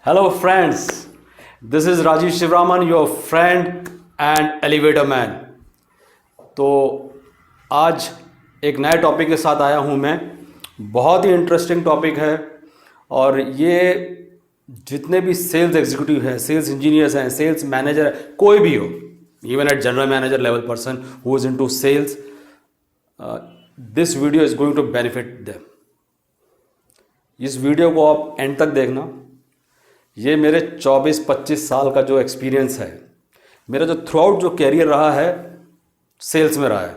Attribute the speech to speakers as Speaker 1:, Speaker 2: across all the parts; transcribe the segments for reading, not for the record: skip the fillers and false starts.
Speaker 1: Hello friends, this is Rajiv Shivraman, your friend and elevator man. तो आज एक नए टॉपिक के साथ आया हूँ मैं. बहुत ही इंटरेस्टिंग टॉपिक है और ये जितने भी सेल्स एग्जीक्यूटिव हैं, सेल्स इंजीनियर्स हैं, सेल्स मैनेजर, कोई भी हो, even at general manager level person who is into sales, this video is going to benefit them. इस वीडियो को आप एंड तक देखना. ये मेरे 24-25 साल का जो एक्सपीरियंस है, मेरा जो थ्रू आउट जो कैरियर रहा है सेल्स में रहा है.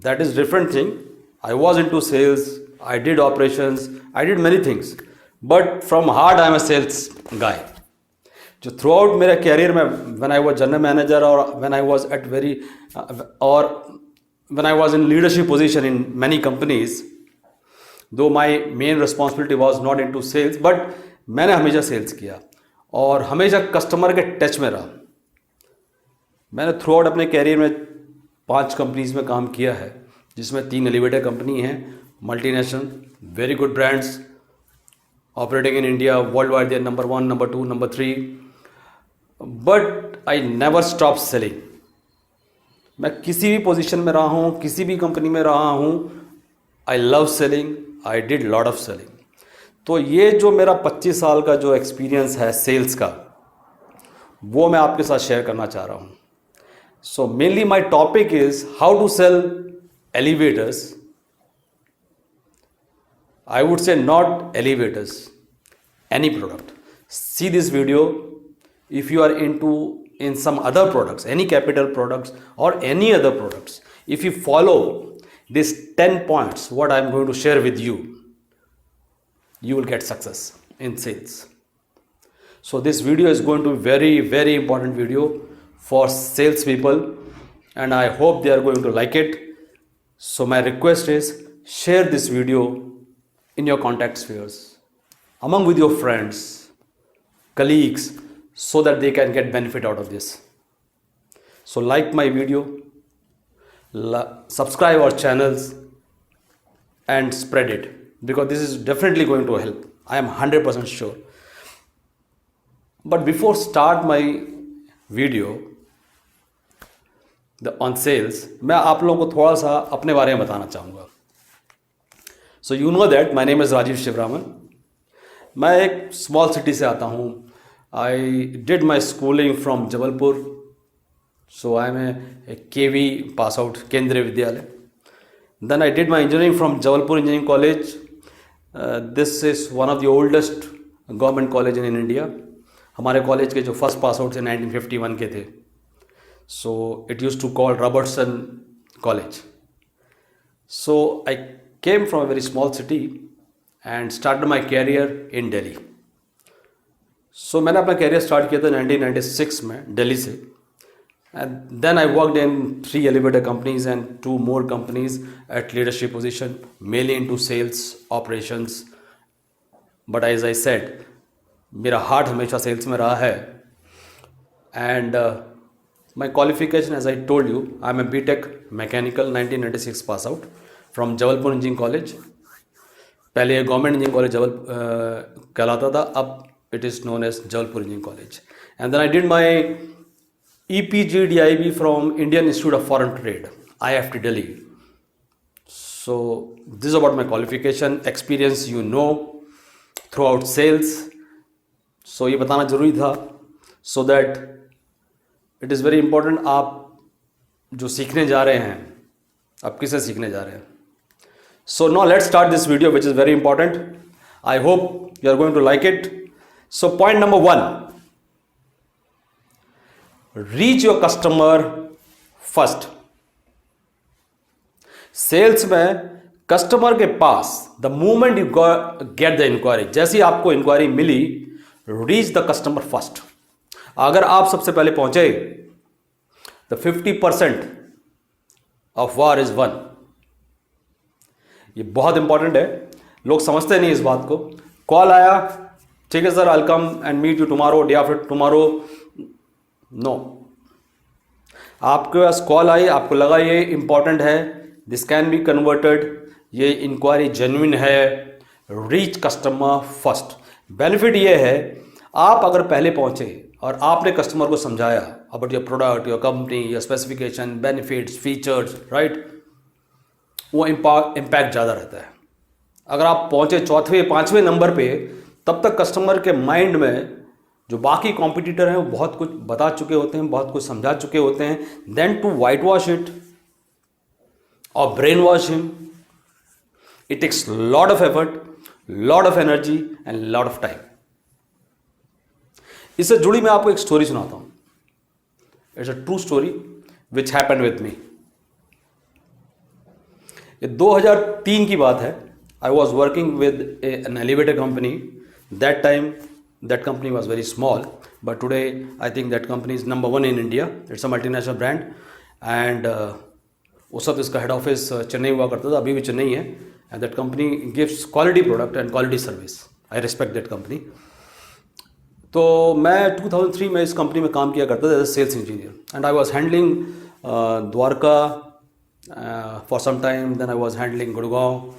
Speaker 1: That is different thing. I was into sales, I did operations, I did many things, but from heart I am a sales guy. जो थ्रू आउट मेरा कैरियर में, when I was general manager और when I was at very और when I was in leadership position in many companies, though my main responsibility was not into sales, but मैंने हमेशा sales किया और हमेशा customer के touch में रहा. मैंने थ्रू आउट अपने कैरियर में 5 कंपनीज में काम किया है, जिसमें 3 एलिवेटर कंपनी हैं, multinational, very good brands, operating in India, world wide, their number 1, number 2, number 3. But I never stop selling. मैं किसी भी पोजीशन में रहा हूँ, किसी भी कंपनी में रहा हूँ, I love selling, I did lot of selling. तो ये जो मेरा 25 साल का जो एक्सपीरियंस है सेल्स का, वो मैं आपके साथ शेयर करना चाह रहा हूँ. So mainly my topic is how to sell elevators. I would say not elevators, any product. See this video if you are into in some other products, any capital products or any other products. If you follow these 10 points what I am going to share with you, you will get success in sales. So this video is going to be very important video for sales people, and I hope they are going to like it. So my request is share this video in your contact spheres, among with your friends, colleagues, so that they can get benefit out of this. So like my video, subscribe our channels and spread it, because this is definitely going to help. I am 100% sure. But before start my video on sales, मैं आप लोगों को थोड़ा सा अपने बारे में बताना चाहूँगा. So you know that my name is Rajiv Shivraman. मैं एक small city से आता हूँ. I did my schooling from Jabalpur, so I am a KV pass out, Kendriya Vidyalaya. Then I did my engineering from Jabalpur Engineering College. This is one of the oldest government college in India. हमारे college के जो first pass out थे 1951 के थे. So it used to call Robertson College. So I came from a very small city and started my career in Delhi. सो मैंने अपना career start किया था 1996 में दिल्ली से. And then I worked in 3 elevator companies and 2 more companies at leadership position, mainly into sales operations. But as I said, मेरा heart हमेशा sales में रहा है. And my qualification, as I told you, I am a BTech mechanical 1996 pass out from Jabalpur engineering college. पहले government engineering college कहलाता था, अब it is known as Jabalpur Engineering College. And then I did my EPGDIB from Indian Institute of Foreign Trade, IFT Delhi. So this is about my qualification, experience, you know, throughout sales. So ये बताना जरूरी था, so that it is very important. आप जो सीखने जा रहे हैं, आप किसे सीखने जा रहे हैं. So now let's start this video, which is very important. I hope you are going to like it. So point number 1, reach your customer first. Sales में कस्टमर के पास, the moment you get the enquiry, जैसी आपको enquiry मिली, reach the customer first. अगर आप सबसे पहले पहुंचे, the 50% of war is won. ये बहुत इंपॉर्टेंट है, लोग समझते नहीं इस बात को. कॉल आया, ठीक है sir, I come and meet you tomorrow, day after tomorrow. No, आपके पास कॉल आई, आपको लगा ये इंपॉर्टेंट है, दिस कैन बी कन्वर्टेड, ये इंक्वायरी जेन्युइन है, रीच कस्टमर फर्स्ट. बेनिफिट ये है, आप अगर पहले पहुंचे और आपने कस्टमर को समझाया about your product, your company, your specification, benefits, features, right, वो इम्पैक्ट ज़्यादा रहता है। अगर आप पहुंचे चौथे पाँचवें नंबर पे, तब तक कस्टमर के माइंड में जो बाकी कॉम्पिटिटर हैं वो बहुत कुछ बता चुके होते हैं, बहुत कुछ समझा चुके होते हैं। Then to whitewash it और brainwash him, it takes lot of effort, lot of energy and lot of time. इससे जुड़ी मैं आपको एक स्टोरी सुनाता हूं। It's a true story which happened with me. ये 2003 की बात है। I was working with an elevator company. That time that company was very small, but today I think that company is number 1 in India. It's a multinational brand and उस वक्त इसका head office Chennai हुआ करता था, अभी भी चेन्नई है। And that company gives quality product and quality service. I respect that company. तो मैं 2003 में इस कंपनी में काम किया करता था as a sales engineer and I was handling Dwarka for some time, then I was handling Gurgaon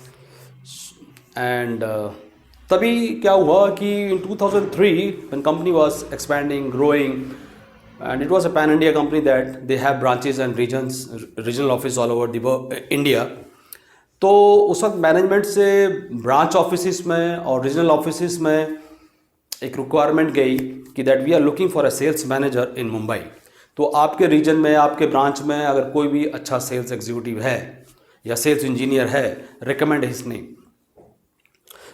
Speaker 1: and तभी क्या हुआ कि इन 2003 when company was expanding, growing, and it was a pan India company that they have branches and regional office all over the India. तो उस वक्त management से branch office में और रीजनल ऑफिस में एक रिक्वायरमेंट गई कि that we are looking for a sales manager in Mumbai. तो आपके रीजन में, आपके ब्रांच में अगर कोई भी अच्छा सेल्स एग्जीक्यूटिव है या सेल्स इंजीनियर है, recommend his name.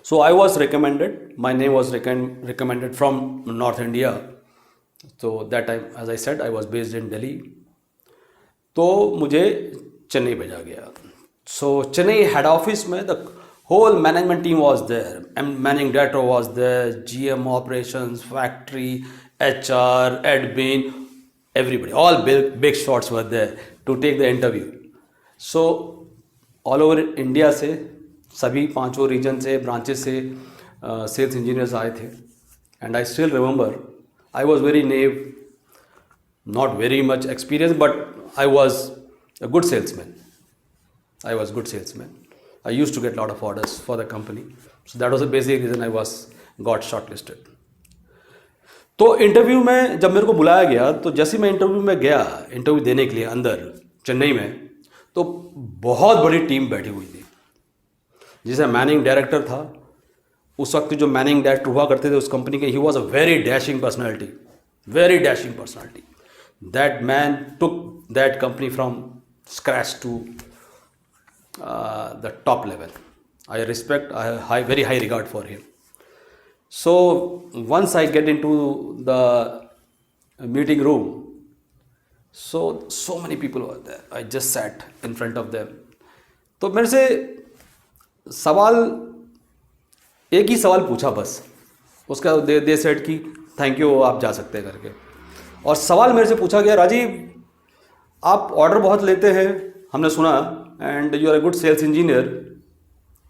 Speaker 1: So I was recommended, my name was recommended from North India. So that time, as I said, I was based in Delhi. तो मुझे चेन्नई भेजा गया। So चेन्नई हेड ऑफिस में the whole management team was there. Managing director was there, GM operations, factory, HR, admin, everybody, all big shots were there to take the interview. So all over India से सभी पांचों reason से, branches से sales engineers आए थे। And I still remember, I was very naive, not very much experience, but I was a good salesman. I was good salesman. I use to get lot of orders for the company. So that was the basic reason I was got short listed. तो interview में जब मेरे को बुलाया गया, तो जैसे मैं इंटरव्यू में गया, इंटरव्यू देने के लिए अंदर चेन्नई में, तो बहुत बड़ी टीम बैठी हुई थी। जिसे मैनेजिंग डायरेक्टर था, उस वक्त जो मैनेजिंग डायरेक्टर हुआ करते थे उस कंपनी के, he was a very dashing personality, very dashing personality. That man took that company from scratch to the top level. I respect, I very high regard for him. So once I get into the meeting room, so many people were there. I just sat in front of them. तो मेरे से सवाल, एक ही सवाल पूछा बस। उसका दे सेड कि थैंक यू, आप जा सकते हैं करके। और सवाल मेरे से पूछा गया, राजीव आप ऑर्डर बहुत लेते हैं, हमने सुना, and you are a good sales engineer,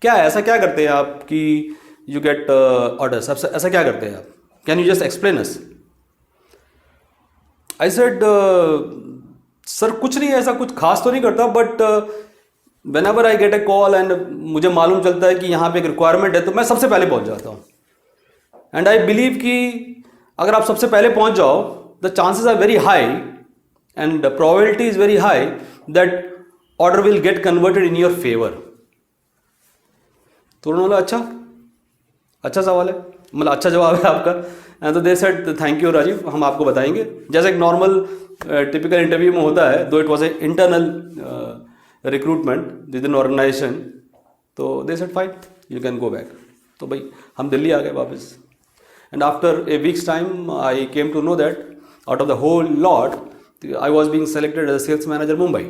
Speaker 1: क्या है, ऐसा क्या करते हैं आप कि यू गेट ऑर्डर्स, ऐसा क्या करते हैं आप, can you just explain us. I said sir कुछ नहीं, ऐसा कुछ खास तो नहीं करता, but whenever I get a call and मुझे मालूम चलता है कि यहाँ पे एक रिक्वायरमेंट है, तो मैं सबसे पहले पहुँच जाता हूँ। एंड आई बिलीव कि अगर आप सबसे पहले पहुँच जाओ, the chances are very high and the probability is very high that order will get converted in your favour. तो उन्होंने बोला अच्छा सवाल है, मतलब अच्छा जवाब है आपका। एंड तो they said thank you Rajeev, हम आपको बताएंगे, जैसे एक नॉर्मल टिपिकल इंटरव्यू में होता है। Though it was a internal recruitment within organisation, तो they said fine you can go back. तो भाई हम दिल्ली आ गए वापस। And after a week's time I came to know that out of the whole lot I was being selected as a sales manager Mumbai.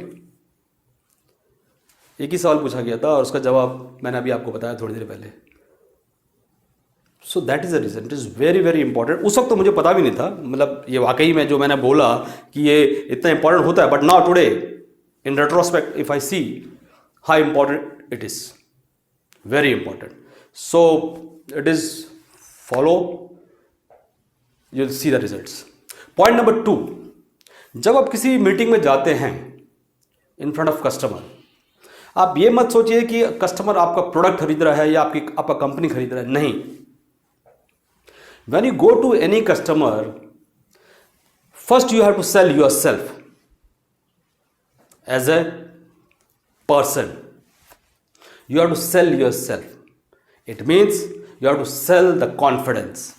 Speaker 1: एक ही सवाल पूछा गया था और उसका जवाब मैंने अभी आपको बताया थोड़ी देर पहले। So that is the reason, it is very very important. उस वक्त तो मुझे पता भी नहीं था, मतलब ये वाकई में जो मैंने बोला कि ये इतना इंपॉर्टेंट होता है, but now today in retrospect if I see how important it is, very important. So it is follow, you will see the results. Point number 2, जब आप किसी मीटिंग में जाते हैं इन फ्रंट ऑफ कस्टमर, आप ये मत सोचिए कि कस्टमर आपका प्रोडक्ट खरीद रहा है या आपका कंपनी खरीद रहा है, नहीं। When you go to any customer, first you have to sell yourself as a person. You have to sell yourself. It means you have to sell the confidence.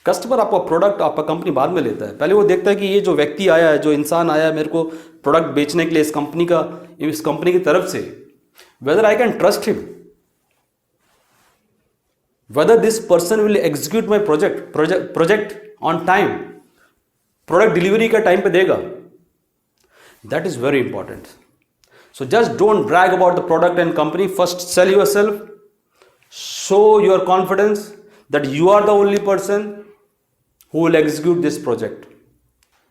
Speaker 1: Customer आपका प्रोडक्ट, आपका company बाद में लेता है. पहले वो देखता है कि ये जो व्यक्ति आया है, जो इंसान आया है मेरे को प्रोडक्ट बेचने के लिए इस कंपनी की तरफ से, whether I can trust him, whether this person will execute my project on time, product delivery का टाइम पे देगा. That is very important. So just don't brag about the product and company. First sell yourself, show your confidence that you are the only person who will execute this project.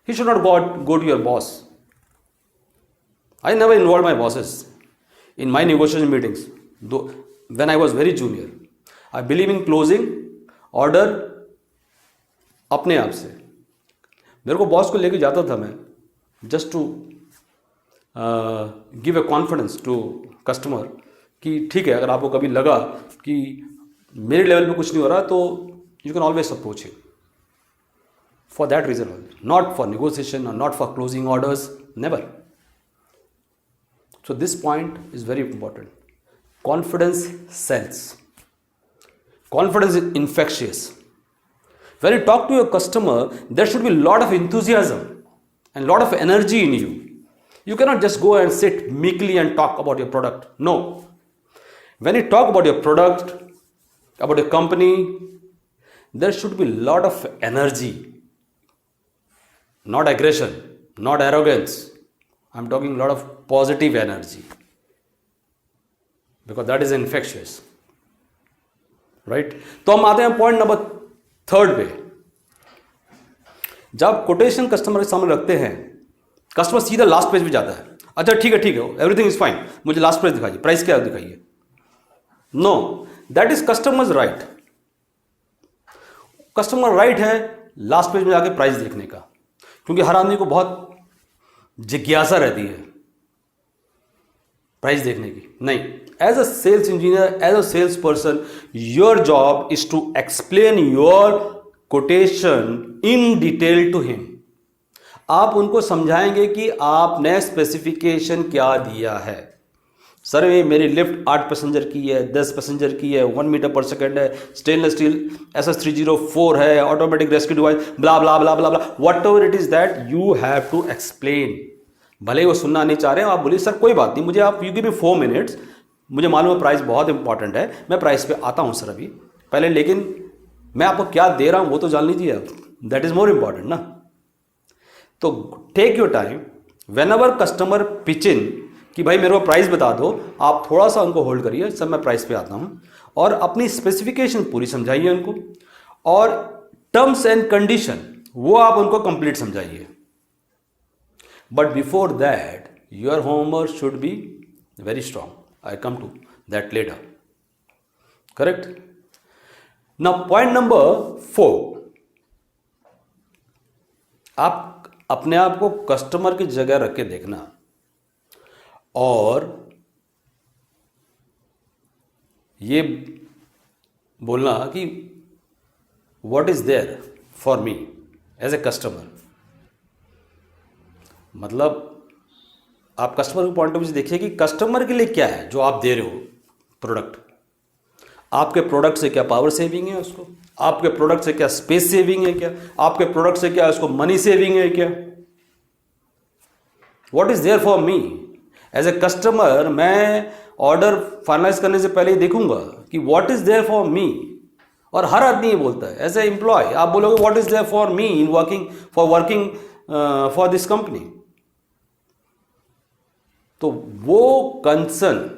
Speaker 1: He should not go to your boss. I never involved my bosses in my negotiation meetings. Though when I was very junior, I believe in closing order अपने आप से. मेरे को boss को लेके जाता था मैं, just to give a confidence to customer कि ठीक है, अगर आपको कभी लगा कि मेरे लेवल पे कुछ नहीं हो रहा तो you can always approach him. For that reason only, not for negotiation और not for closing orders, never. So this point is very important. Confidence sales. Confidence is infectious. When you talk to your customer, there should be a lot of enthusiasm and lot of energy in you. You cannot just go and sit meekly and talk about your product. No. When you talk about your product, about your company, there should be a lot of energy. Not aggression, not arrogance. I'm talking a lot of positive energy. Because that is infectious. Right? तो हम आते हैं point number 3 पे. जब quotation customer के सामने रखते हैं, कस्टमर सीधा लास्ट पेज पे जाता है. अच्छा ठीक है, एवरीथिंग इज फाइन, मुझे लास्ट पेज दिखाइए, प्राइस क्या दिखाइए. No, that is customer's right. Customer right है लास्ट पेज में जाके प्राइस देखने का, क्योंकि हर आदमी को बहुत जिज्ञासा रहती है प्राइस देखने की. नहीं, as a sales engineer, as a sales person, your job is to explain your quotation in detail to him. आप उनको समझाएंगे कि आपने स्पेसिफिकेशन क्या दिया है. सर ये मेरी लिफ्ट 8 पैसेंजर की है, 10 पैसेंजर की है, 1 मीटर पर सेकेंड है, स्टेनलेस स्टील SS304 है, automatic rescue device, blah blah blah blah blah, whatever it is that you have to explain. भले वो सुनना नहीं चाह रहे हैं, आप बोलिए सर कोई बात नहीं, मुझे आप यू गिव मी 4 मिनट्स, मुझे मालूम है प्राइस बहुत इंपॉर्टेंट है, मैं प्राइस पे आता हूँ सर अभी पहले, लेकिन मैं आपको क्या दे रहा हूँ वो तो जान लीजिए आप. दैट इज मोर इंपॉर्टेंट ना. तो take your time. Whenever customer pitch in कि भाई मेरे को प्राइस बता दो, आप थोड़ा सा उनको होल्ड करिए, सर मैं प्राइस पे आता हूँ, और अपनी स्पेसिफिकेशन पूरी समझाइए उनको, और टर्म्स एंड कंडीशन वो आप उनको कंप्लीट समझाइए. But before that your homework should be very strong. I come to that later. Correct. Now point number 4, आप अपने आप को कस्टमर की जगह रख के देखना और ये बोलना कि what is there for me as a customer. मतलब आप कस्टमर के पॉइंट ऑफ व्यू से देखिए कि कस्टमर के लिए क्या है जो आप दे रहे हो प्रोडक्ट. आपके प्रोडक्ट से क्या पावर सेविंग है उसको, आपके प्रोडक्ट से क्या स्पेस सेविंग है, क्या आपके प्रोडक्ट से क्या उसको मनी सेविंग है, क्या what is there for me as a customer. मैं ऑर्डर फाइनलाइज करने से पहले ही देखूंगा कि what is there for me. और हर आदमी ये बोलता है. एज ए एम्प्लॉय आप बोलोगे what is there for me in working for this company. तो वो कंसर्न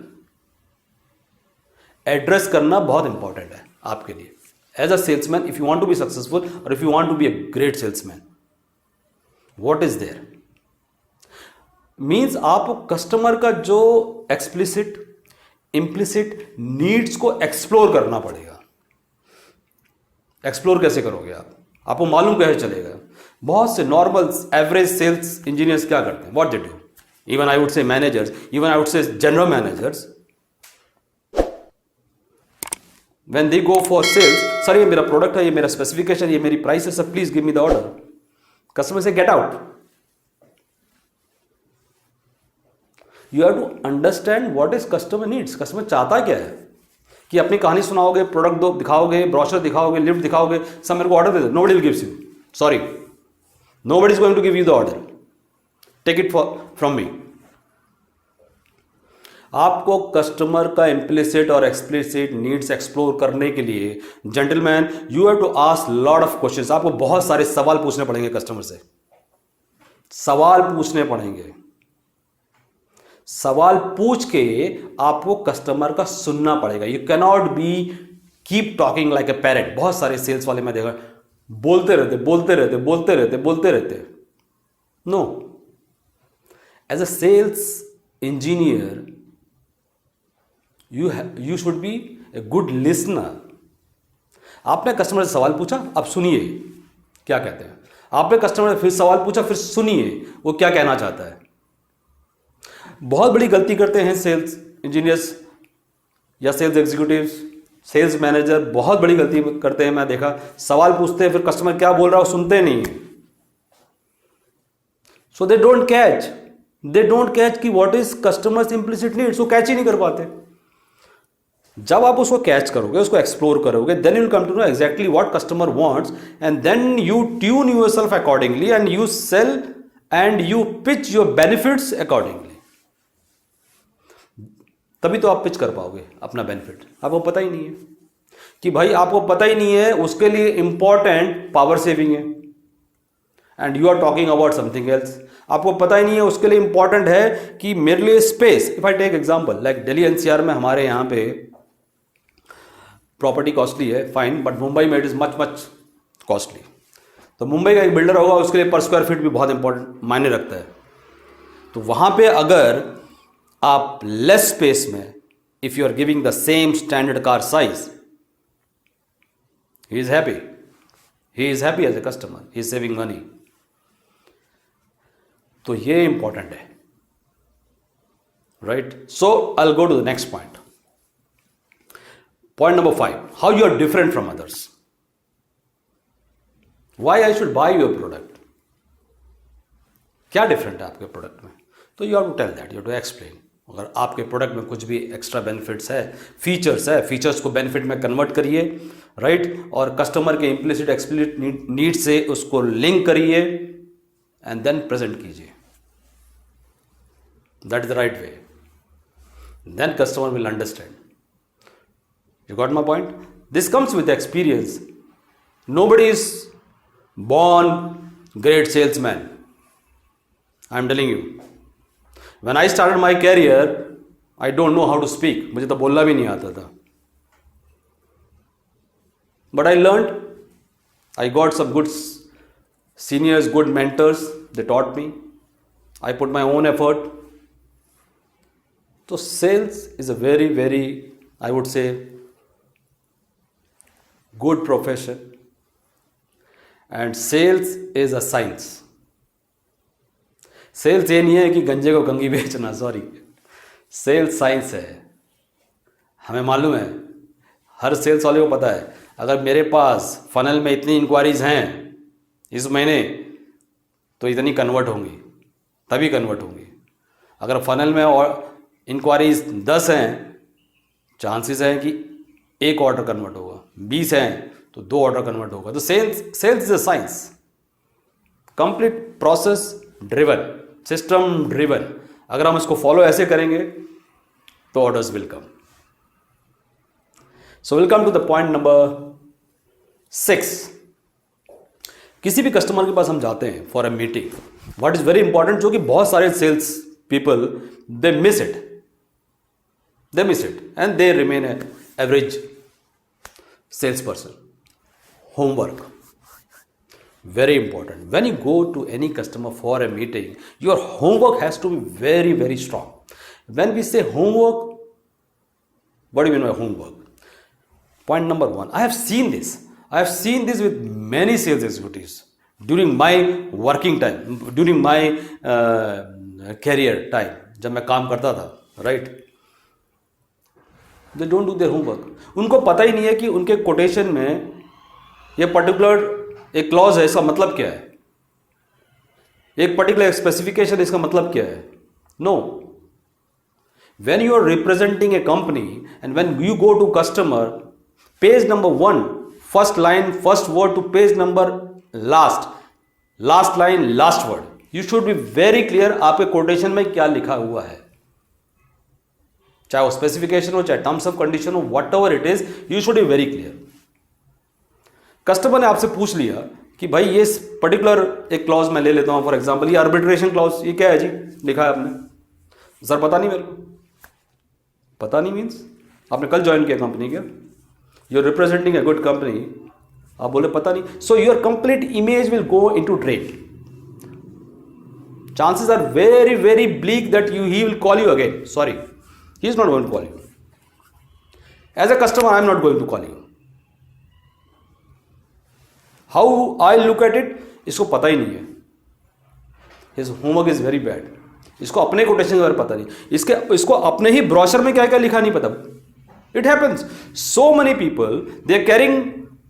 Speaker 1: एड्रेस करना बहुत इंपॉर्टेंट है आपके लिए as a salesman. If you want to be successful और if you want to be a great salesman, what is there means आप customer का जो एक्सप्लिसिट इम्प्लिसिट नीड्स को एक्सप्लोर करना पड़ेगा. एक्सप्लोर कैसे करोगे आप, आपको मालूम कैसे चलेगा. बहुत से नॉर्मल एवरेज सेल्स इंजीनियर्स क्या करते हैं, what they do, even I would से मैनेजर्स, इवन आई वुड से general managers, When they go for sales, sir ये मेरा प्रोडक्ट है, ये मेरा स्पेसिफिकेशन, ये मेरी प्राइस है, sir please give me the order. Customer से get out. You have to understand what is customer needs. Customer चाहता क्या है. कि अपनी कहानी सुनाओगे, प्रोडक्ट दो दिखाओगे, ब्रोशर दिखाओगे, लिफ्ट दिखाओगे, सब मेरे को ऑर्डर दे दो. Nobody will gives you. Sorry, nobody is going to give you the order. Take it from me. आपको कस्टमर का इम्प्लिसिट और एक्सप्लिसिट नीड्स एक्सप्लोर करने के लिए gentleman you have to ask lot of questions. आपको बहुत सारे सवाल पूछने पड़ेंगे कस्टमर से. सवाल पूछने पड़ेंगे. सवाल पूछ के आपको कस्टमर का सुनना पड़ेगा. You cannot be keep talking like a parrot. बहुत सारे सेल्स वाले मैं देखा बोलते रहते बोलते रहते बोलते रहते बोलते रहते. No, as a sales engineer you should be a good listener. आपने कस्टमर से सवाल पूछा, अब सुनिए क्या कहते हैं. आपने कस्टमर से फिर सवाल पूछा, फिर सुनिए वो क्या कहना चाहता है. बहुत बड़ी गलती करते हैं सेल्स इंजीनियर्स या सेल्स एग्जीक्यूटिव्स, सेल्स मैनेजर बहुत बड़ी गलती करते हैं. मैं देखा सवाल पूछते हैं, फिर कस्टमर क्या बोल रहा है सुनते नहीं. सो दे डोंट कैच कि what is customers implicit needs. वो कैच ही नहीं कर पाते. जब आप उसको कैच करोगे, उसको एक्सप्लोर करोगे, then you will come to know exactly what customer wants and then you tune yourself accordingly and you sell and you pitch your benefits accordingly. तभी तो आप पिच कर पाओगे अपना बेनिफिट. आपको पता ही नहीं है कि भाई, आपको पता ही नहीं है उसके लिए इंपॉर्टेंट पावर सेविंग है and you are talking about something else. आपको पता ही नहीं है उसके लिए इंपॉर्टेंट है कि मेरे लिए space. If I take example like Delhi NCR में हमारे यहाँ पे प्रॉपर्टी कॉस्टली है, फाइन, बट मुंबई में it is much much costly. तो मुंबई का एक बिल्डर होगा, उसके लिए पर स्क्वायर फीट भी बहुत इंपॉर्टेंट मायने रखता है. तो वहां पे अगर आप लेस स्पेस में, if you are giving the same standard car size, he is happy as a customer, he is saving money. तो ये इंपॉर्टेंट है, right. So I will go to the next point. Point number 5, how you are different from others. Why I should buy your product? क्या different है आपके product में. तो you have to tell that, you have to explain. अगर आपके product में कुछ भी एक्स्ट्रा बेनिफिट्स है, फीचर्स को बेनिफिट में कन्वर्ट करिए, राइट. और कस्टमर के इम्प्लिसिट एक्सप्लिसिट नीड से उसको लिंक करिए एंड देन प्रेजेंट कीजिए. That is the right way. Then customer will understand. You got my point? This comes with experience. Nobody is born great salesman. I'm telling you. When I started my career, I don't know how to speak. मुझे तो बोलना भी नहीं आता था. But I learned. I got some good seniors, good mentors. They taught me. I put my own effort. So sales is a very, very, I would say, good profession, and sales is a science. Sales ये नहीं है कि गंजे को कंगी बेचना, sorry. Sales science है. हमें मालूम है, हर सेल्स वाले को पता है, अगर मेरे पास फनल में इतनी इंक्वायरीज हैं इस महीने तो इतनी कन्वर्ट होंगी, तभी कन्वर्ट होंगी. अगर फनल में और इंक्वायरीज 10 हैं, चांसेस है कि एक ऑर्डर कन्वर्ट होगा. 20 हैं तो 2 ऑर्डर कन्वर्ट होगा. तो sales is a science, complete process driven, system driven. अगर हम इसको फॉलो ऐसे करेंगे तो orders will come. So will come to the point number 6. किसी भी कस्टमर के पास हम जाते हैं for a meeting, what is very important, जो कि बहुत सारे sales people they miss it and they remain a average salesperson. Homework, very important. When you go to any customer for a meeting, your homework has to be very, very strong. When we say homework, what do you mean by homework? Point number 1, I have seen this with many sales executives during my working time, during my career time, जब मैं काम करता था, right? They don't do their homework. उनको पता ही नहीं है कि उनके कोटेशन में ये पर्टिकुलर एक क्लॉज है, इसका मतलब क्या है, एक पर्टिकुलर स्पेसिफिकेशन, इसका मतलब क्या है। No, when you are representing a company and when you go to customer, page number 1 first line first word to page number last line last word, you should be very clear आपके quotation में क्या लिखा हुआ है, चाहे वो specification हो, चाहे टर्म्स ऑफ कंडीशन हो, what ever it is, you should be very clear. Customer ने आपसे पूछ लिया कि भाई ये पर्टिकुलर एक क्लॉज मैं ले लेता हूं, फॉर एग्जांपल ये आर्बिट्रेशन क्लॉज, ये क्या है जी, लिखा है आपने, सर पता नहीं मेरे को। पता नहीं मीन्स आपने कल ज्वाइन किया कंपनी क्या, you are representing a good company, आप बोले पता नहीं, so your complete image will go into trade. Chances are very very bleak that he will call you again, sorry he is not going to call you. As a customer, I am not going to call you. How I look at it, इसको पता ही नहीं है, his homework is very bad, इसको अपने quotation के बारे में पता नहीं, इसको अपने ही ब्रोशर में क्या क्या लिखा नहीं पता। It happens. So many people, they are carrying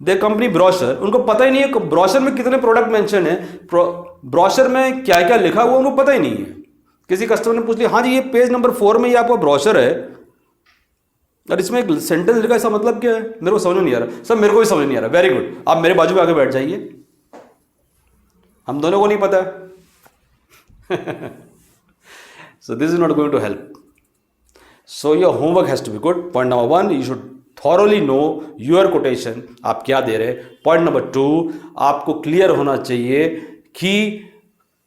Speaker 1: their company brochure, उनको पता ही नहीं है ब्रोशर में कितने प्रोडक्ट मेंशन है, ब्रोशर में क्या क्या लिखा हुआ उनको पता ही नहीं है। किसी कस्टमर ने पूछ लिया, हाँ जी ये पेज नंबर 4 में ये आपका ब्रोशर है और इसमें एक सेंटेंस लिखा है, इसका मतलब क्या है, मेरे को समझ में नहीं आ रहा। सर मेरे को भी समझ नहीं आ रहा। वेरी गुड, आप मेरे बाजू में आके बैठ जाइए, हम दोनों को नहीं पता है। So this is not going to help. So your homework has to be good. Point number 1, you should thoroughly know your quotation, आप क्या दे रहे हैं। पॉइंट नंबर 2, आपको क्लियर होना चाहिए कि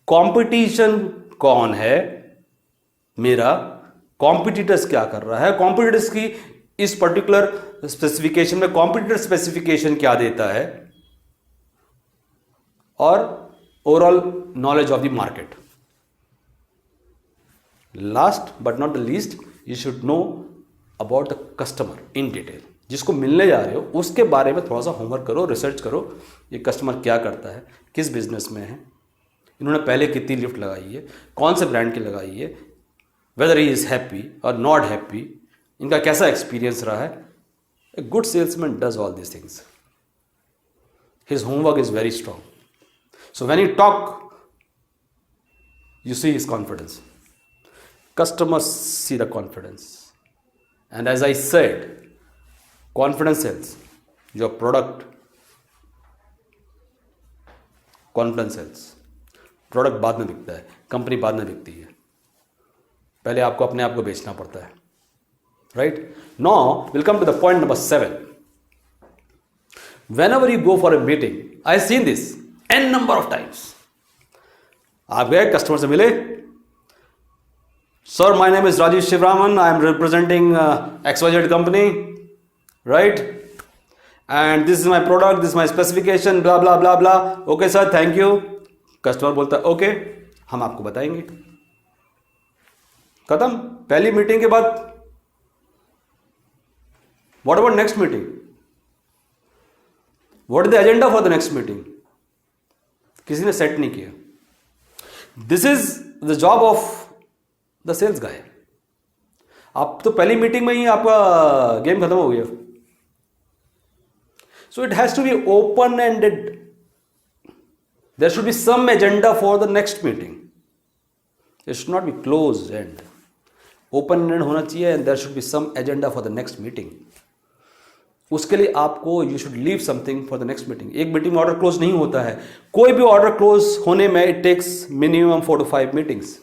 Speaker 1: कॉम्पिटिशन कौन है मेरा, कॉम्पिटिटर्स क्या कर रहा है, कॉम्पिटिटर्स की इस पर्टिकुलर स्पेसिफिकेशन में कॉम्पिटिटर स्पेसिफिकेशन क्या देता है, और overall knowledge of the market. Last but not the least, you should know about the customer in detail. जिसको मिलने जा रहे हो उसके बारे में थोड़ा सा होमवर्क करो, रिसर्च करो, ये कस्टमर क्या करता है, किस बिजनेस में है, इन्होंने पहले कितनी लिफ्ट लगाई है, कौन से ब्रांड की लगाई है, वेदर ही इज़ हैप्पी और नॉट हैप्पी, इनका कैसा एक्सपीरियंस रहा है। A good salesman does all this things, his homework is very strong. So when you talk, you see his confidence, customers see the confidence, and as I said, confidence sells. Your product, confidence sells. Product बाद में बिकता है, company बाद में बिकती है, पहले आपको अपने आप को बेचना पड़ता है, right. Now will come to the point number 7। whenever you go for a meeting, I have seen this n number of times, आप गए कस्टमर से मिले, Sir, my name is Rajesh Shivraman. I am representing XYZ company, right? And this is my product, this is my specification, blah blah blah blah. Okay sir, thank you. Customer बोलता है okay, हम आपको बताएंगे। खत्म। पहली meeting के बाद what about next meeting, what is the agenda for the next meeting, किसी ने सेट नहीं किया। This is the job of the sales guy. आप तो पहली मीटिंग में ही आपका गेम खत्म हो गया। So it has to be open ended, there should be some agenda for the next meeting, it should not be close end, open ended होना चाहिए, and there should be some agenda for the next meeting. उसके लिए आपको you should leave something for the next meeting. एक meeting में order close नहीं होता है, कोई भी ऑर्डर क्लोज होने में it takes minimum 4 to 5 meetings.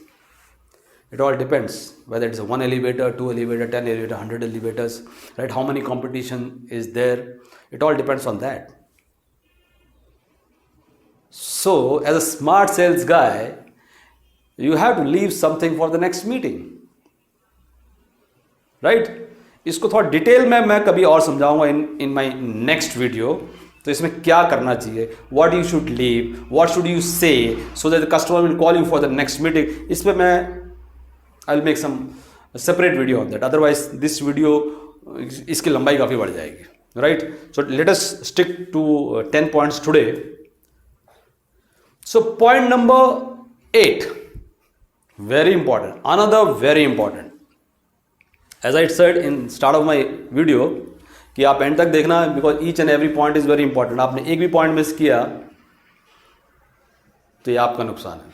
Speaker 1: It all depends whether it's a 1 elevator, 2 elevator, 10 elevator, 100 elevators, right? How many competition is there? It all depends on that. So, as a smart sales guy, you have to leave something for the next meeting, right? इसको थोड़ा detail में मैं कभी और समझाऊंगा in my next video. तो इसमें क्या करना चाहिए, what you should leave, what should you say, so that the customer will call you for the next meeting. इस पे मैं I'll make some separate video on that. Otherwise, this video इसकी लंबाई काफ़ी बढ़ जाएगी, right? So let us stick to 10 points today. So point number 8, very important. Another very important. As I said in start of my video कि आप end तक देखना, because each and every point is very important. आपने एक भी point miss किया तो ये आपका नुकसान है,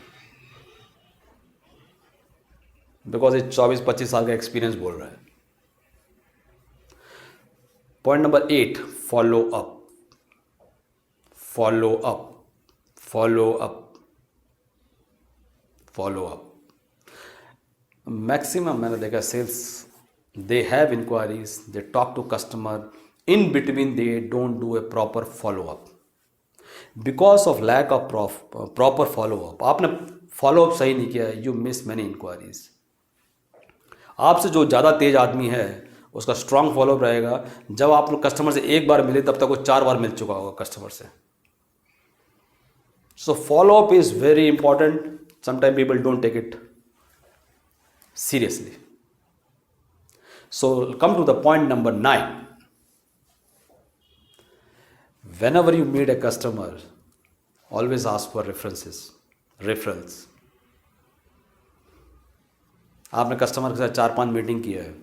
Speaker 1: बिकॉज ये 24-25 साल का एक्सपीरियंस बोल रहा है. Point number 8, follow up. Follow up, follow up, follow up. Maximum मैंने देखा sales, they have inquiries, they talk to customer, in between they don't do a proper follow up because of lack of proper follow up. आपने follow up सही नहीं किया, you miss many inquiries. आपसे जो ज़्यादा तेज आदमी है उसका स्ट्रांग फॉलोअप रहेगा. जब आप लोग कस्टमर से एक बार मिले तब तक वो 4 बार मिल चुका होगा कस्टमर से. So follow up is very important. Sometime people don't take it seriously. So come to the point number 9. whenever you meet a customer, always ask for referrals. आपने कस्टमर के साथ 4-5 मीटिंग किया है,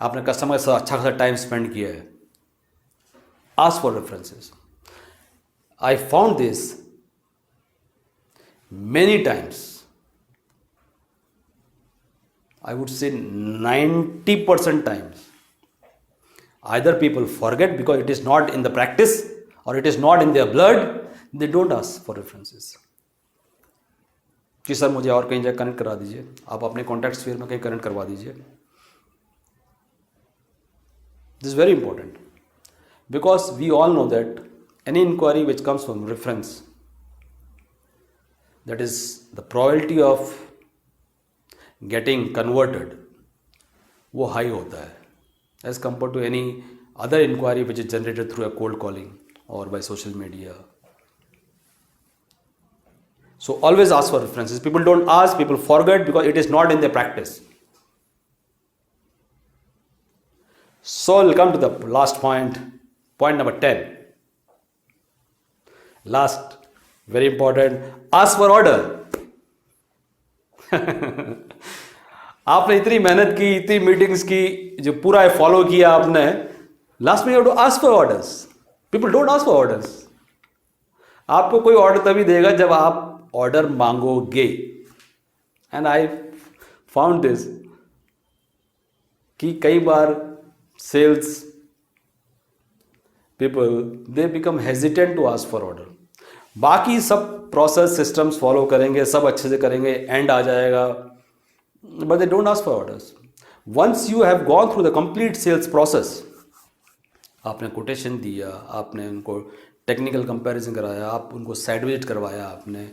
Speaker 1: आपने कस्टमर के साथ अच्छा खासा टाइम स्पेंड किया है, ask for references. I found this many times. I would say 90% times. Either people forget because it is not in the practice or it is not in their blood, they don't ask for references. कि sir मुझे और कहीं जगह connect करा दीजिए, आप अपने contact sphere में कहीं कनेक्ट करवा दीजिए. This is very important because we all know that any inquiry which comes from reference, that is the probability of getting converted वो हाई होता है as compared to any other inquiry which is generated through a cold calling or by social media. So always ask for references. People don't ask, people forget because it is not in their practice. So we'll come to the last point, point number 10. Last, very important, ask for order. आपने इतनी मेहनत की, इतनी meetings की, जो पूरा follow किया आपने, लास्ट में you have to ask for orders. People don't ask for orders. आपको कोई ऑर्डर तभी देगा जब आप ऑर्डर मांगोगे. एंड आई फाउंड दिस कि कई बार sales people they become hesitant to ask for order. बाकी सब प्रोसेस सिस्टम्स फॉलो करेंगे, सब अच्छे से करेंगे, एंड आ जाएगा, but they don't ask for orders. Once you have gone through the complete sales process, आपने कोटेशन दिया, आपने उनको टेक्निकल कंपैरिजन कराया, आप उनको साइड विजिट करवाया, आपने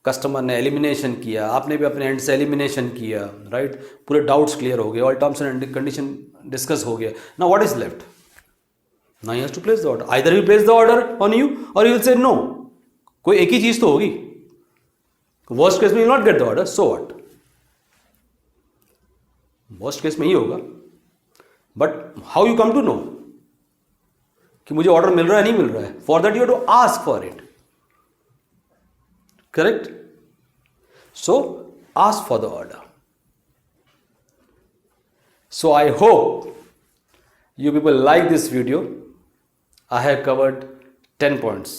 Speaker 1: कस्टमर ने एलिमिनेशन किया, आपने भी अपने एंड से एलिमिनेशन किया, राइट, पूरे डाउट्स क्लियर हो गए, all terms and condition discuss हो गया. Now what is left? Now he has to place the order. Either he place the order on you or you will say no. कोई एक ही चीज तो होगी. वर्स्ट केस में you will not get the order, so what? Worst case में ही होगा. But how you come to know कि मुझे ऑर्डर मिल रहा है नहीं मिल रहा है? For that you have to ask for it. Correct? So ask for the order. So I hope you people like this video. I have covered 10 points.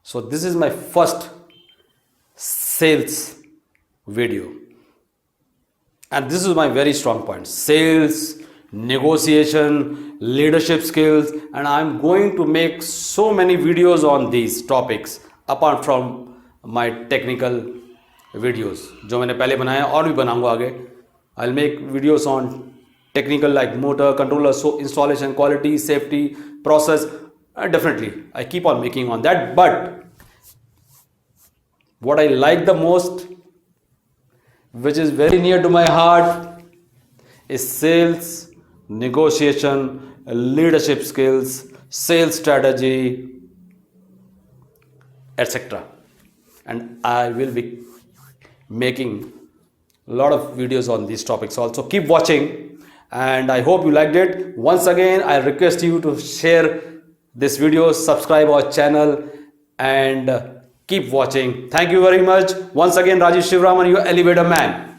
Speaker 1: So this is my first sales video. And this is my very strong point. Sales, negotiation, leadership skills, and I'm going to make so many videos on these topics apart from my technical videos. जो मैंने पहले बनाया और भी बनाऊंगा आगे. I'll make videos on technical like motor, controller, so installation, quality, safety, process. Definitely, I keep on making on that. But what I like the most, which is very near to my heart, is sales, negotiation, leadership skills, sales strategy, etc. And I will be making a lot of videos on these topics also. Keep watching. And I hope you liked it. Once again, I request you to share this video, subscribe our channel, and keep watching. Thank you very much. Once again, Rajesh Shivraman, your elevator man.